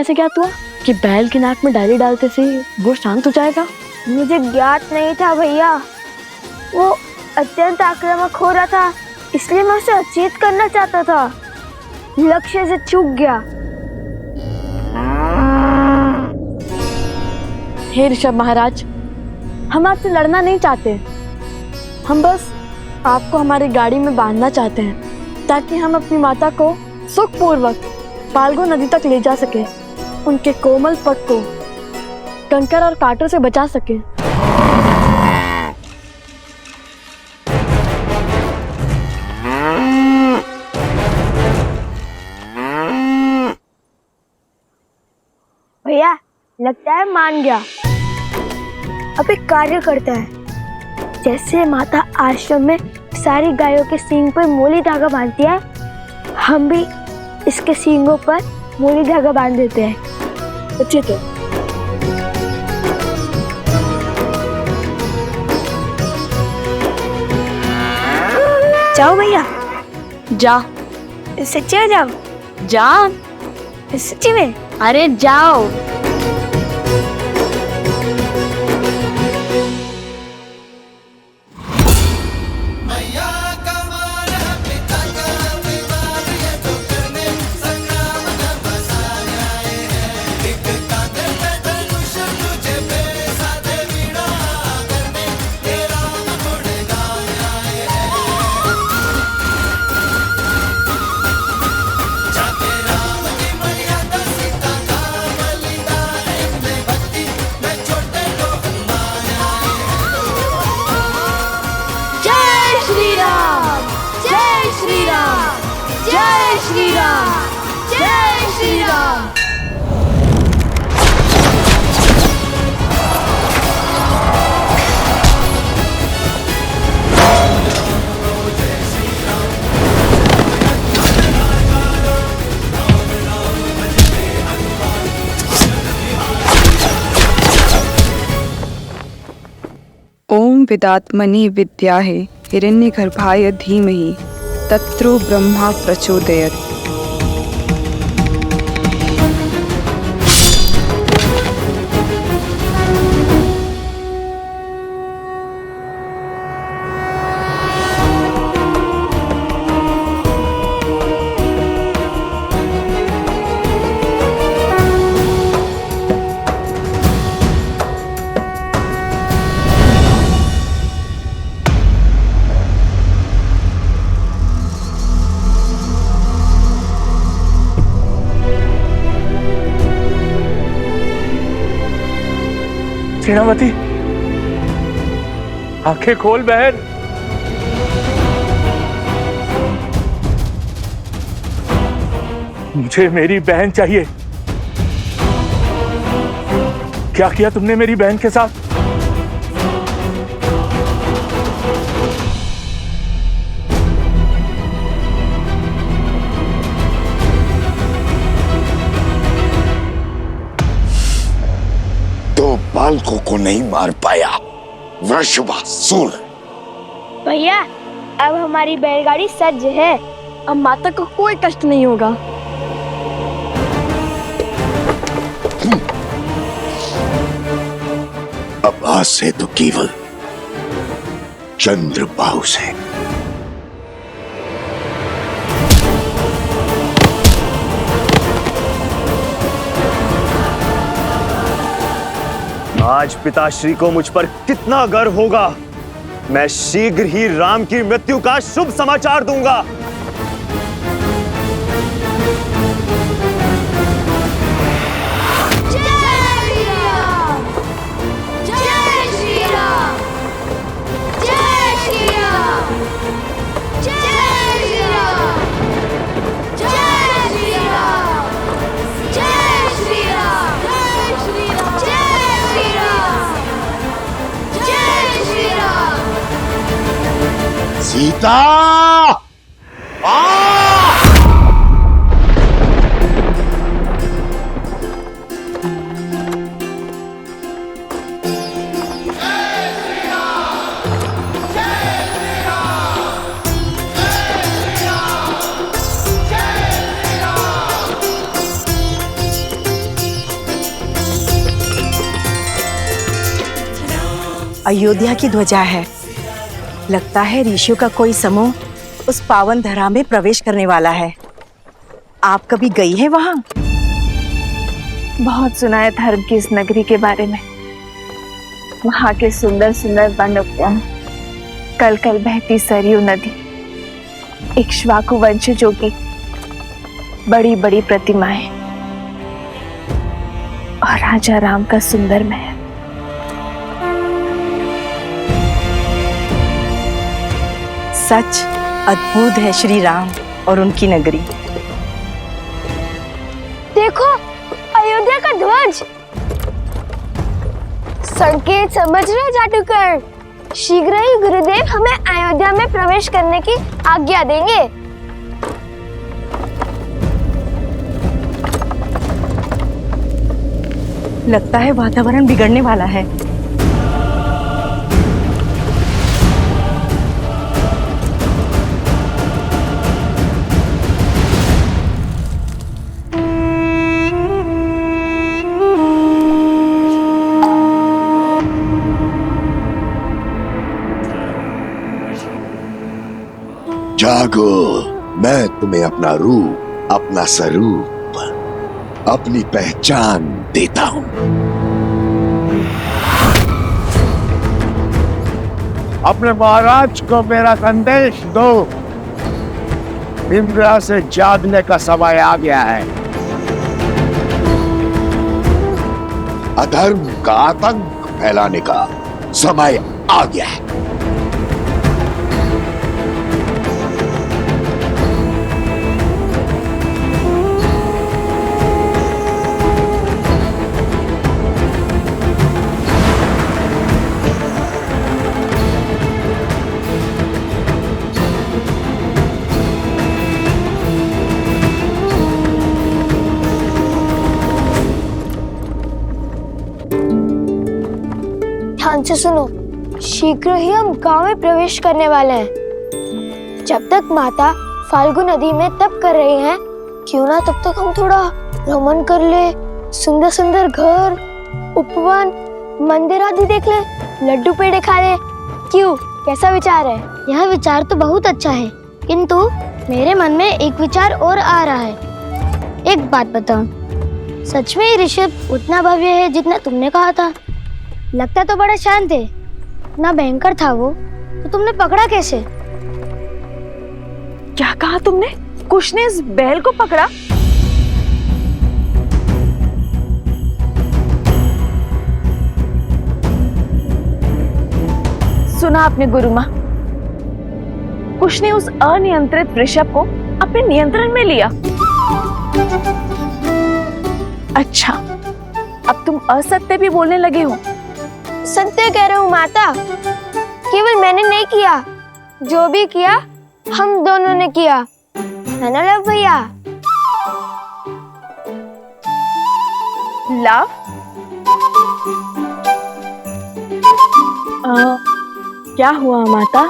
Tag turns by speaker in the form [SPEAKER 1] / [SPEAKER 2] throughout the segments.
[SPEAKER 1] कैसे ज्ञात हुआ कि बैल की नाक में डाली डालते से वो शांत हो जाएगा?
[SPEAKER 2] मुझे ज्ञात नहीं था भैया, वो अत्यंत आक्रामक हो रहा था, इसलिए मैं उसे अचेत करना चाहता था, लक्ष्य से चूक गया।
[SPEAKER 1] हे ऋषभ महाराज, हम आपसे लड़ना नहीं चाहते, हम बस आपको हमारी गाड़ी में बांधना चाहते हैं ताकि हम अपनी माता को सुखपूर्वक फाल्गु नदी तक ले जा सके, उनके कोमल पग को कंकर और कांटों से बचा सके।
[SPEAKER 2] भैया लगता है मान गया। अब एक कार्य करता है, जैसे माता आश्रम में सारी गायों के सींग पर मोली धागा बांधती है, हम भी इसके सींगों पर मोली धागा बांध देते हैं।
[SPEAKER 1] उचित है।
[SPEAKER 2] जाओ भैया।
[SPEAKER 1] जा।
[SPEAKER 2] सच्ची में जाओ?
[SPEAKER 1] जा।
[SPEAKER 2] सच्ची में?
[SPEAKER 1] अरे जाओ।
[SPEAKER 3] ओम विदात्मनि विद्याहे हिरण्यगर्भाय धीमहि तत्रो ब्रह्मा प्रचोदयात्।
[SPEAKER 4] सेनापति, आंखें खोल बहन। मुझे मेरी बहन चाहिए। क्या किया तुमने मेरी बहन के साथ?
[SPEAKER 5] बालकों को नहीं मार पाया वृषभासुर।
[SPEAKER 2] भैया अब हमारी बैलगाड़ी सज्ज है,
[SPEAKER 1] अब माता को कोई कष्ट नहीं होगा।
[SPEAKER 5] अब आज से तो केवल चंद्रबाहु से।
[SPEAKER 6] आज पिताश्री को मुझ पर कितना गर्व होगा। मैं शीघ्र ही राम की मृत्यु का शुभ समाचार दूंगा।
[SPEAKER 5] सीता
[SPEAKER 7] अयोध्या की ध्वजा है। लगता है ऋषियों का कोई समूह उस पावन धरा में प्रवेश करने वाला है। आप कभी गई है वहां?
[SPEAKER 3] बहुत सुना है धर्म की इस नगरी के बारे में। वहां के सुंदर सुंदर वन उद्यान, कल कल बहती सरयू नदी, इक्ष्वाकु वंशजों की बड़ी बड़ी प्रतिमाएं और राजा राम का सुंदर महल।
[SPEAKER 7] सच अद्भुत है श्री राम और उनकी नगरी।
[SPEAKER 2] देखो, अयोध्या का ध्वज। संकेत समझ रहे जादूगर? शीघ्र ही गुरुदेव हमें अयोध्या में प्रवेश करने की आज्ञा देंगे।
[SPEAKER 7] लगता है वातावरण बिगड़ने वाला है।
[SPEAKER 5] जागो, मैं तुम्हें अपना रूप, अपना स्वरूप, अपनी पहचान देता हूं।
[SPEAKER 8] अपने महाराज को मेरा संदेश दो। इंद्र से जागने का समय आ गया है।
[SPEAKER 5] अधर्म का आतंक फैलाने का समय आ गया है।
[SPEAKER 2] ध्यान से सुनो, शीघ्र ही हम गांव में प्रवेश करने वाले हैं। जब तक माता फाल्गु नदी में तप कर रही हैं, क्यों ना तब तक हम थोड़ा भ्रमण कर ले, सुंदर सुंदर घर, उपवन, मंदिर आदि देख ले, लड्डू पेड़े खा ले। क्यों, कैसा विचार है?
[SPEAKER 9] यह विचार तो बहुत अच्छा है, किंतु मेरे मन में एक विचार और आ रहा है। एक बात बताओ, सच में ये ऋषभ उतना भव्य है जितना तुमने कहा था? लगता तो बड़ा शांत है, इतना भयंकर था वो, तो तुमने पकड़ा कैसे?
[SPEAKER 3] क्या कहा तुमने? कुश ने इस बैल को पकड़ा? सुना आपने गुरु माँ, कुश ने उस अनियंत्रित वृषभ को अपने नियंत्रण में लिया। अच्छा, अब तुम असत्य भी बोलने लगे हो।
[SPEAKER 2] सत्य कह रहा हूँ माता, केवल मैंने नहीं किया, जो भी किया हम दोनों ने किया, है ना लव भैया?
[SPEAKER 3] लव?
[SPEAKER 1] क्या हुआ माता?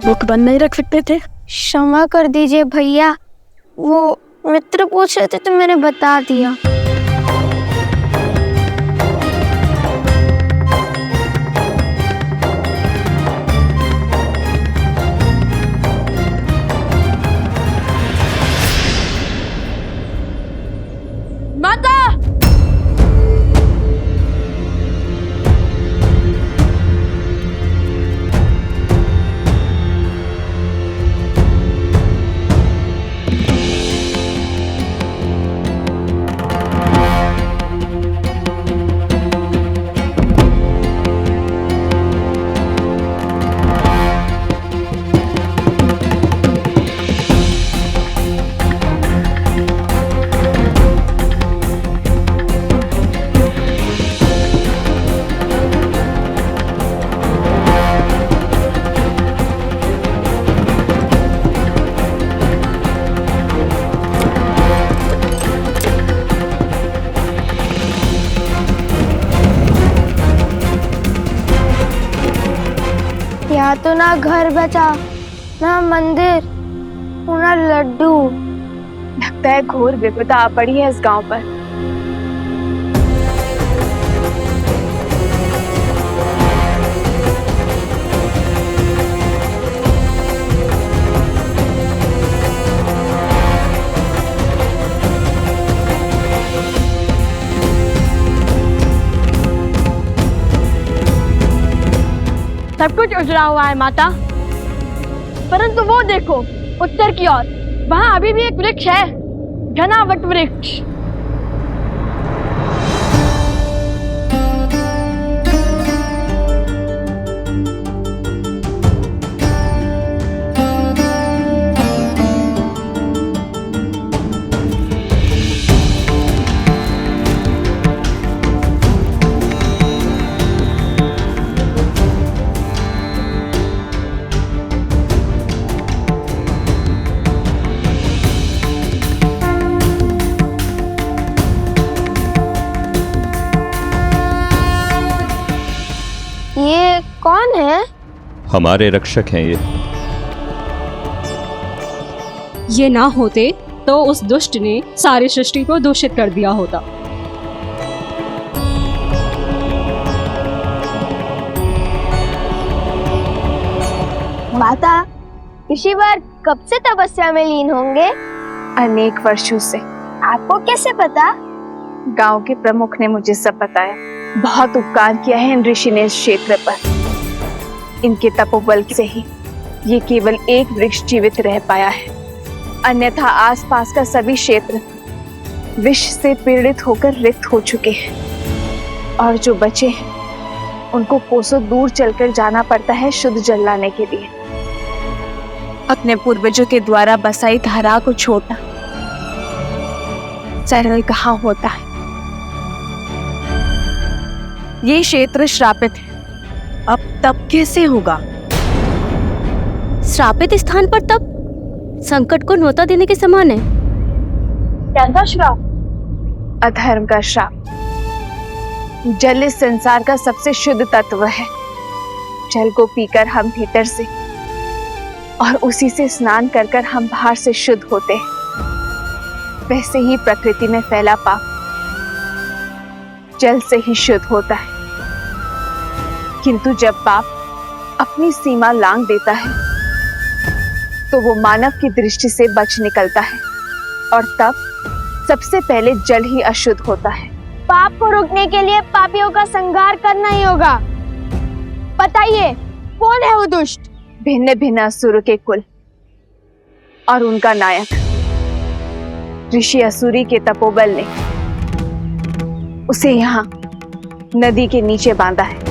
[SPEAKER 1] बुक बंद नहीं रख सकते थे?
[SPEAKER 9] क्षमा कर दीजिए भैया, वो मित्र पूछ रहे थे तो मैंने बता दिया।
[SPEAKER 1] माता!
[SPEAKER 2] यहाँ तो ना घर बचा, ना मंदिर, ना लड्डू।
[SPEAKER 3] लगता है घोर विपदा आ पड़ी है इस गांव पर।
[SPEAKER 1] सब कुछ उजड़ा हुआ है माता। परंतु वो देखो उत्तर की ओर, वहाँ अभी भी एक वृक्ष है, घना वट वृक्ष।
[SPEAKER 2] ये कौन है?
[SPEAKER 10] हमारे रक्षक हैं
[SPEAKER 11] ये ना होते तो उस दुष्ट ने सारी सृष्टि को दूषित कर दिया होता।
[SPEAKER 2] माता, ऋषिवर कब से तपस्या में लीन होंगे?
[SPEAKER 3] अनेक वर्षों से।
[SPEAKER 2] आपको कैसे पता?
[SPEAKER 3] गांव के प्रमुख ने मुझे सब बताया। बहुत उपकार किया है इन ऋषि ने इस क्षेत्र पर। इनके तपोबल से ही ये केवल एक वृक्ष जीवित रह पाया है, अन्यथा आसपास का सभी क्षेत्र विष से पीड़ित होकर रिक्त हो चुके हैं और जो बचे हैं उनको कोसों दूर चलकर जाना पड़ता है शुद्ध जल लाने के लिए। अपने पूर्वजों के द्वारा बसाई धारा को छोड़ना सरल कहाँ होता है। ये क्षेत्र श्रापित है।
[SPEAKER 7] अब तब कैसे होगा?
[SPEAKER 9] श्रापित स्थान पर तब संकट को न्योता देने के समान है।
[SPEAKER 1] कैसा श्राप?
[SPEAKER 3] अधर्म का श्राप। जल इस संसार का सबसे शुद्ध तत्व है। जल को पीकर हम भीतर से और उसी से स्नान कर कर हम बाहर से शुद्ध होते हैं। वैसे ही प्रकृति में फैला पाप जल से ही शुद्ध होता है। किंतु जब पाप अपनी सीमा लांघ देता है तो वो मानव की दृष्टि से बच निकलता है और तब सबसे पहले जल ही अशुद्ध होता है।
[SPEAKER 2] पाप को रोकने के लिए पापियों का संहार करना ही होगा। बताइए, कौन है वो दुष्ट?
[SPEAKER 3] भिन्न भिन्न असुर के कुल और उनका नायक ऋषि असुरी के तपोबल ने उसे यहाँ नदी के नीचे बांधा है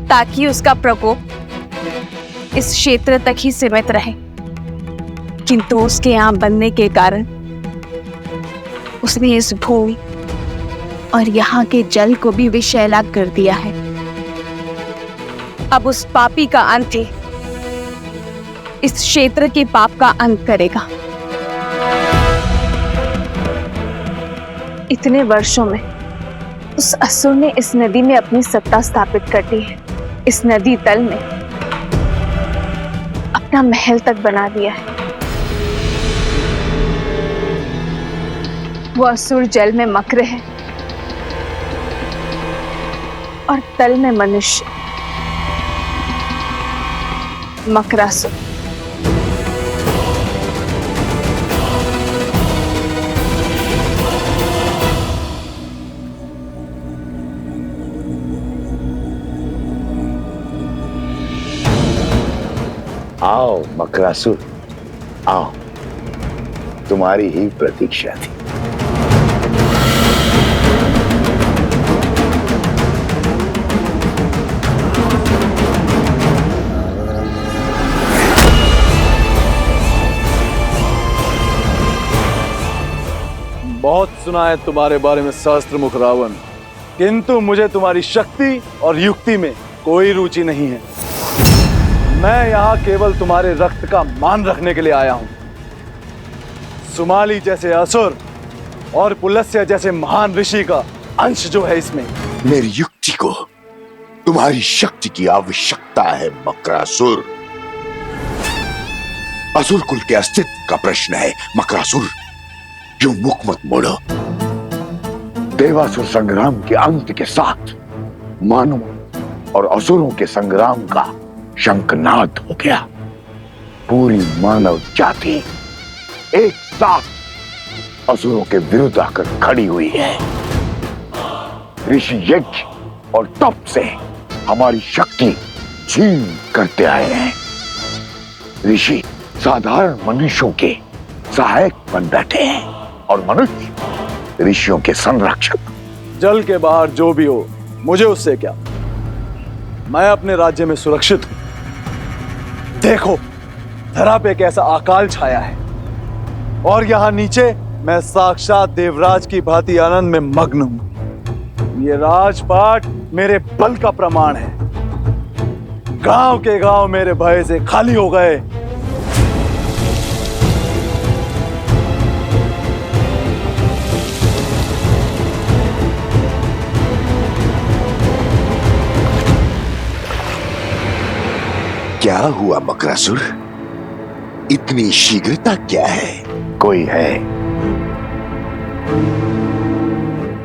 [SPEAKER 3] ताकि उसका प्रकोप इस क्षेत्र तक ही सीमित रहे। किंतु उसके यहाँ बनने के कारण उसने इस भूमि और यहाँ के जल को भी विषैला कर दिया है। अब उस पापी का अंत ही इस क्षेत्र के पाप का अंत करेगा। इतने वर्षों में उस असुर ने इस नदी में अपनी सत्ता स्थापित कर दी है। इस नदी तल में अपना महल तक बना दिया है। वो असुर जल में मक्र है और तल में मनुष्य मकरासुर।
[SPEAKER 5] आओ मकरासुर, आओ, तुम्हारी ही प्रतीक्षा थी।
[SPEAKER 12] बहुत सुना है तुम्हारे बारे में सहस्त्रमुख रावण, किंतु मुझे तुम्हारी शक्ति और युक्ति में कोई रुचि नहीं है। मैं यहाँ केवल तुम्हारे रक्त का मान रखने के लिए आया हूँ। सुमाली जैसे असुर और पुलस्त्य जैसे महान ऋषि का अंश जो है इसमें।
[SPEAKER 5] मेरी युक्ति को तुम्हारी शक्ति की आवश्यकता है मकरासुर। असुर कुल के अस्तित्व का प्रश्न है मकरासुर। यूं मुख मत मोड़ो। देवासुर संग्राम के अंत के साथ मानवों और असुरों के संग्राम का शंखनाद हो गया। पूरी मानव जाति एक साथ असुरों के विरुद्ध आकर खड़ी हुई है। ऋषि यज्ञ और तप से हमारी शक्ति छीन करते आए हैं। ऋषि साधारण मनुष्यों के सहायक बन बैठे हैं और मनुष्य ऋषियों के संरक्षक।
[SPEAKER 12] जल के बाहर जो भी हो, मुझे उससे क्या। मैं अपने राज्य में सुरक्षित हूं। देखो, धरा पे एक ऐसा अकाल छाया है और यहां नीचे मैं साक्षात देवराज की भांति आनंद में मग्न हूं। ये राजपाट मेरे बल का प्रमाण है। गांव के गांव मेरे भय से खाली हो गए।
[SPEAKER 5] क्या हुआ मकरासुर? इतनी शीघ्रता क्या है? कोई है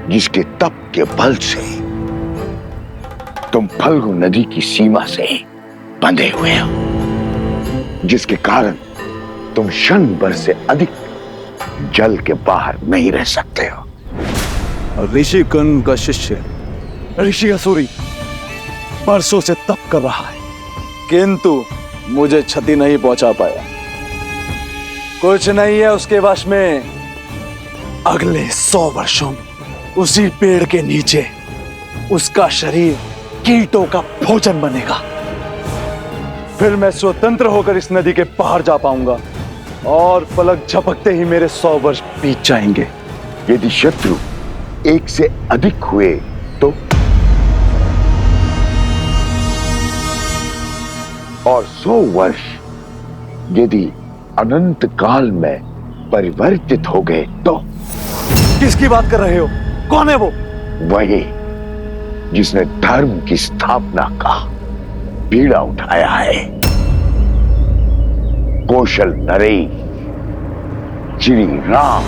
[SPEAKER 5] जिसके तप के बल से तुम फल्गु नदी की सीमा से बंधे हुए हो, जिसके कारण तुम क्षण भर से अधिक जल के बाहर नहीं रह सकते हो।
[SPEAKER 12] ऋषि कुन का शिष्य ऋषि असुरी परसों से तप कर रहा है, किंतु मुझे क्षति नहीं पहुंचा पाया। कुछ नहीं है उसके वश में। अगले 100 वर्षों में उसी पेड़ के नीचे उसका शरीर कीटों का भोजन बनेगा। फिर मैं स्वतंत्र होकर इस नदी के पार जा पाऊंगा और पलक झपकते ही मेरे 100 वर्ष बीत जाएंगे।
[SPEAKER 5] यदि शत्रु एक से अधिक हुए तो, और 100 वर्ष यदि अनंत काल में परिवर्तित हो गए तो।
[SPEAKER 12] किसकी बात कर रहे हो? कौन है वो?
[SPEAKER 5] वही जिसने धर्म की स्थापना का बीड़ा उठाया है। कौशल नरेश श्री राम।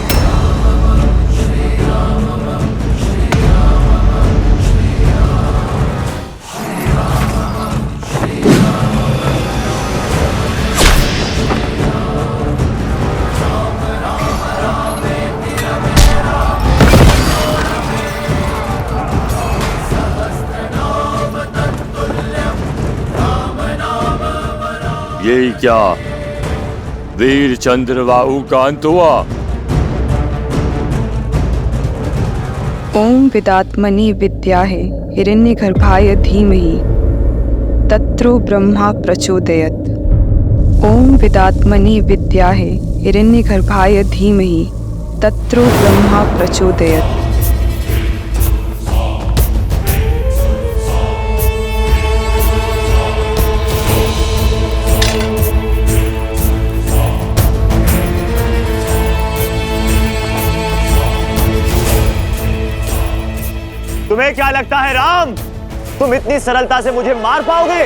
[SPEAKER 10] यही क्या वीर चंद्रबाहु का अंत हुआ?
[SPEAKER 13] ओम विदात्मनि विद्याहे हिरण्यगर्भाय धीमहि तत्रो ब्रह्मा प्रचोदयत्। ओम विदात्मनि विद्याहे हिरण्यगर्भाय धीमहि तत्रो ब्रह्मा प्रचोदयत्।
[SPEAKER 6] तुम्हें क्या लगता है राम, तुम इतनी सरलता से मुझे मार पाओगे?